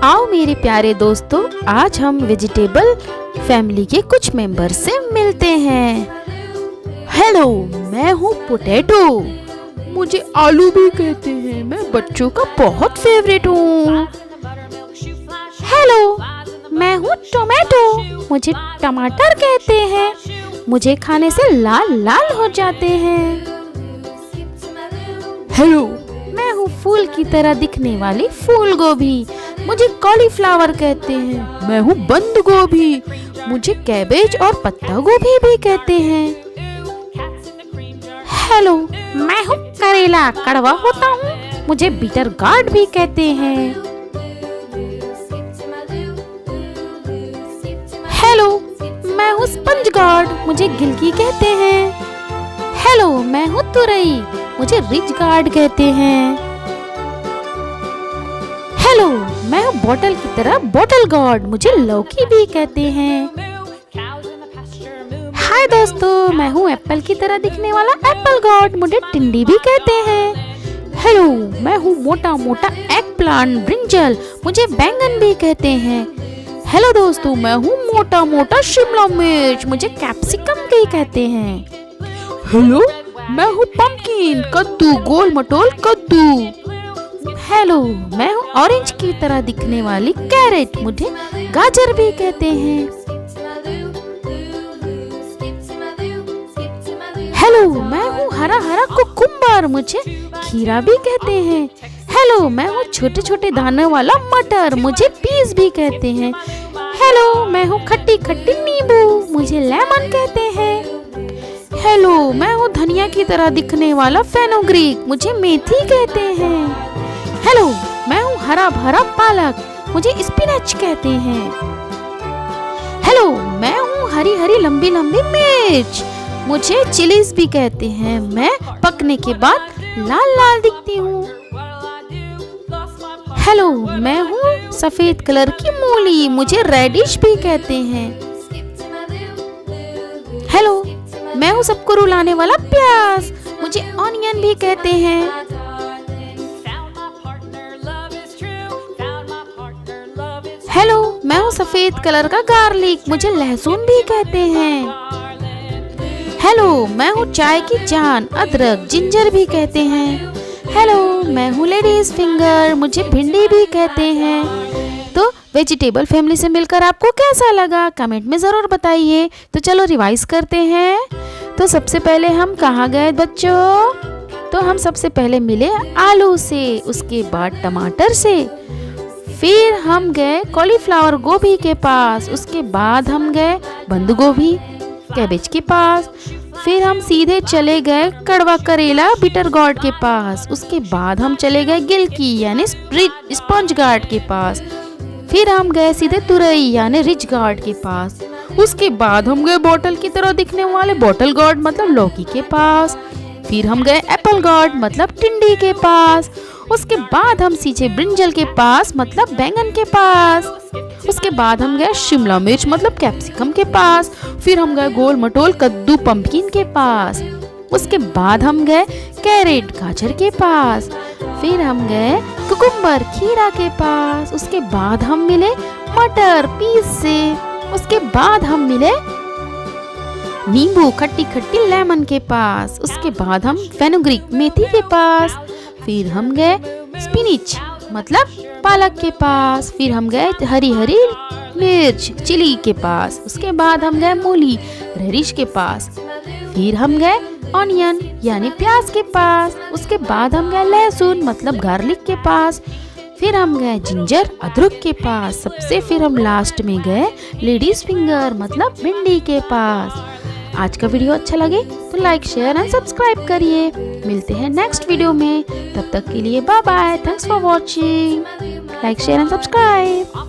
आओ मेरे प्यारे दोस्तों, आज हम वेजिटेबल फैमिली के कुछ मेंबर से मिलते हैं। हेलो, मैं हूँ पोटैटो। मुझे आलू भी कहते हैं। मैं बच्चों का बहुत फेवरेट हूँ। हेलो, मैं हूँ टोमेटो। मुझे टमाटर कहते हैं। मुझे खाने से लाल लाल हो जाते हैं। हेलो, मैं हूँ फूल की तरह दिखने वाली फूल गोभी। मुझे कॉलीफ्लावर कहते हैं। मैं हूँ बंद गोभी। मुझे कैबेज और पत्ता गोभी भी कहते हैं। हेलो, मैं हूँ करेला। कड़वा होता हूँ। मुझे बीटर गार्ड भी कहते हैं। हेलो, मैं हूँ स्पंज गार्ड। मुझे गिलकी कहते हैं। हेलो, मैं हूँ तुरई। मुझे रिज गार्ड कहते हैं। हेलो, मैं हूँ बॉटल की तरह बॉटल गार्ड। मुझे लौकी भी कहते हैं। हाय दोस्तों, मैं हूँ एप्पल की तरह दिखने वाला एप्पल गार्ड। मुझे टिंडी भी कहते हैं। हेलो, मैं हूँ मोटा मोटा एग प्लांट ब्रिंजल। मुझे बैंगन भी कहते हैं। हेलो दोस्तों, मैं हूँ मोटा मोटा शिमला मिर्च। मुझे कैप्सिकम भी कहते हैं। हेलो, मैं हूँ पंपकिन कद्दू, गोल मटोल कद्दू। हेलो, मैं हूँ ऑरेंज की तरह दिखने वाली कैरेट। मुझे गाजर भी कहते हैं। हेलो, मैं हूँ हरा हरा कुकुम्बर। मुझे खीरा भी कहते हैं। हेलो, मैं हूँ छोटे छोटे दानों वाला मटर। मुझे पीस भी कहते हैं। हेलो, मैं हूँ खट्टी खट्टी नींबू। मुझे लेमन कहते हैं। हेलो, मैं हूँ धनिया की तरह दिखने वाला फेनुग्रीक। मुझे मेथी कहते हैं। हेलो, मैं हूँ हरा भरा पालक। मुझे स्पिनच कहते हैं। हेलो, मैं हूँ हरी हरी लंबी लंबी मिर्च। मुझे चिलीज भी कहते हैं। मैं पकने के बाद लाल लाल दिखती हूँ। हेलो, मैं हूँ सफेद कलर की मूली। मुझे रेडिश भी कहते हैं। हेलो, मैं हूँ सबको रुलाने वाला प्याज। मुझे ऑनियन भी कहते हैं। हेलो, मैं हूँ सफेद कलर का गार्लिक। मुझे लहसुन भी कहते हैं। हेलो, मैं हूँ चाय की जान। अदरक जिंजर भी कहते हैं। हेलो, मैं हूँ लेडीज फिंगर। मुझे भिंडी भी कहते हैं। तो वेजिटेबल फैमिली से मिलकर आपको कैसा लगा, कमेंट में ज़रूर बताइए। तो चलो रिवाइज करते हैं। तो सबसे पहले हम कहाँ गए बच्चों? तो हम सबसे पहले मिले आलू से, उसके बाद टमाटर से, फिर हम गए कॉलीफ्लावर गोभी के पास, उसके बाद हम गए बंद गोभी कैबेज के पास, फिर हम सीधे चले गए कड़वा करेला बीटर गार्ड के पास, उसके बाद हम चले गए गिलकी यानी स्पंज गार्ड के पास, फिर हम गए सीधे तुरई यानी रिज गार्ड के पास, उसके बाद हम गए बॉटल की तरह दिखने वाले बॉटल गार्ड मतलब लौकी के पास, फिर हम गए एप्पल गार्ड मतलब टिंडी के पास, उसके बाद हम सीधे ब्रिंजल के पास मतलब बैंगन के पास, उसके बाद हम गए शिमला मिर्च मतलब कैप्सिकम के पास, फिर हम गए गोल मटोल कद्दू पंपकिन के पास, उसके बाद हम गए कैरेट गाजर के पास, फिर हम गए कुकुम्बर खीरा के पास, उसके बाद हम मिले मटर पीस से, उसके बाद हम मिले नींबू खट्टी खट्टी लेमन के पास, उसके बाद हम फेनुग्रीक मेथी के पास, फिर हम गए स्पिनिच मतलब पालक के पास, फिर हम गए हरी हरी मिर्च चिली के पास, उसके बाद हम गए मूली रेडिश के पास, फिर हम गए ऑनियन यानी प्याज के पास, उसके बाद हम गए लहसुन मतलब गार्लिक के पास, फिर हम गए जिंजर अदरक के पास, सबसे फिर हम लास्ट में गए लेडीज फिंगर मतलब भिंडी के पास। आज का वीडियो अच्छा लगे तो लाइक शेयर एंड सब्सक्राइब करिए। मिलते हैं नेक्स्ट वीडियो में, तब तक के लिए bye bye. Thanks for watching. Like share and subscribe.